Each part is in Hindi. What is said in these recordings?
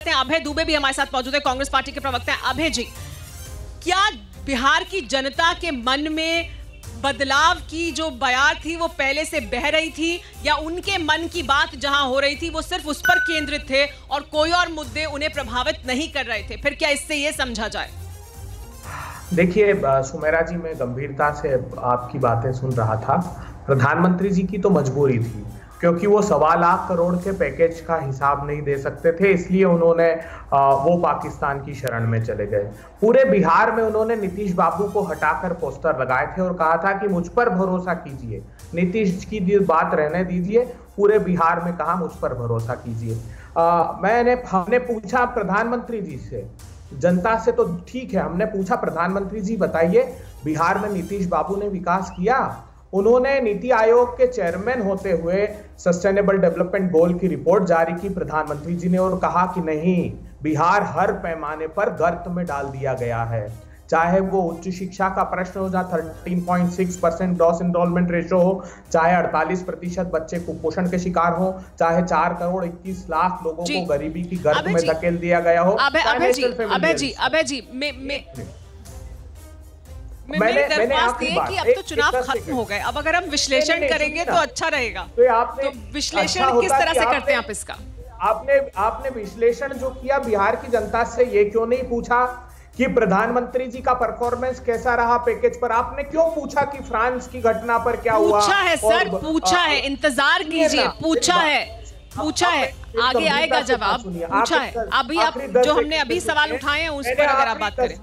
सकते हैं अभय दुबे भी हमारे साथ मौजूद है, कांग्रेस पार्टी के प्रवक्ता हैं। अभय जी, क्या बिहार की जनता के मन में बदलाव की जो बयार थी वो पहले से बह रही थी, या उनके मन की बात जहां हो रही थी वो सिर्फ उस पर केंद्रित थे और कोई और मुद्दे उन्हें प्रभावित नहीं कर रहे थे? फिर क्या इससे ये समझा जाए? देखिए सुमेरा जी, मैं गंभीरता से आपकी बातें सुन रहा था। प्रधानमंत्री जी की तो मजबूरी थी, क्योंकि वो 1.25 लाख करोड़ के पैकेज का हिसाब नहीं दे सकते थे, इसलिए उन्होंने वो पाकिस्तान की शरण में चले गए। पूरे बिहार में उन्होंने नीतीश बाबू को हटाकर पोस्टर लगाए थे और कहा था कि मुझ पर भरोसा कीजिए। नीतीश की बात रहने दीजिए, पूरे बिहार में कहा मुझ पर भरोसा कीजिए। हमने पूछा प्रधानमंत्री जी से, जनता से तो ठीक है, हमने पूछा प्रधानमंत्री जी बताइए बिहार में नीतीश बाबू ने विकास किया? उन्होंने नीति आयोग के चेयरमैन होते हुए सस्टेनेबल डेवलपमेंट गोल की रिपोर्ट जारी की प्रधानमंत्री जी ने और कहा कि नहीं, बिहार हर पैमाने पर गर्त में डाल दिया गया है। चाहे वो उच्च शिक्षा का प्रश्न हो, जहाँ 13.6% ग्रॉस एनरोलमेंट रेशो हो, चाहे 48% बच्चे कुपोषण के शिकार हो, चाहे 4 करोड़ 21 लाख लोगों को गरीबी की गर्त में धकेल दिया गया हो। अभय जी, मेरी दरख्वास्त ये कि अब तो चुनाव खत्म हो गए, अब अगर हम विश्लेषण करेंगे तो अच्छा रहेगा। तो विश्लेषण किस तरह से करते हैं आप इसका? आपने विश्लेषण जो किया बिहार की जनता से, ये क्यों नहीं पूछा कि प्रधानमंत्री जी का परफॉर्मेंस कैसा रहा पैकेज पर? आपने क्यों पूछा कि फ्रांस की घटना पर क्या हुआ? पूछा है सर, पूछा है, इंतजार कीजिए, पूछा है, आगे आएगा जवाब। पूछा है, अभी आप जो हमने अभी सवाल उठाए हैं उस पर अगर आप बात करें।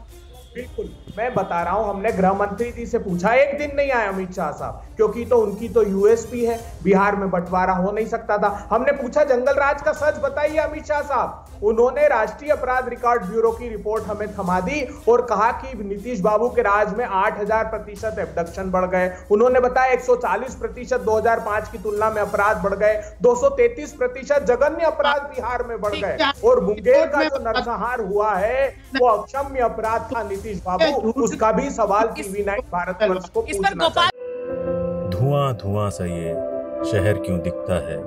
बिल्कुल, मैं बता रहा हूं, हमने गृह मंत्री जी से पूछा, एक दिन नहीं आए अमित शाह साहब, क्योंकि तो उनकी तो यूएसपी है, बिहार में बंटवारा हो नहीं सकता था। हमने पूछा जंगल राज का सच बताइए अमित शाह साहब। उन्होंने राष्ट्रीय अपराध रिकॉर्ड ब्यूरो की रिपोर्ट हमें थमा दी और कहा कि नीतीश बाबू के राज में 8000% एब्डक्शन बढ़ गए। उन्होंने बताया 140% 2005 की तुलना में अपराध बढ़ गए, 233% जघन्य अपराध बिहार में बढ़ गए, और मुंगेर का जो नरसंहार हुआ है वो अक्षम्य अपराध था नीतीश बाबू, उसका भी सवाल टीवी9 भारतवर्ष को पूछना चाहिए। धुआं धुआं सा ये शहर क्यों दिखता है,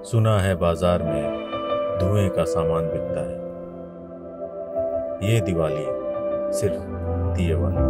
सुना है बाजार में धुएं का सामान बिकता है, ये दिवाली सिर्फ दिए वाली।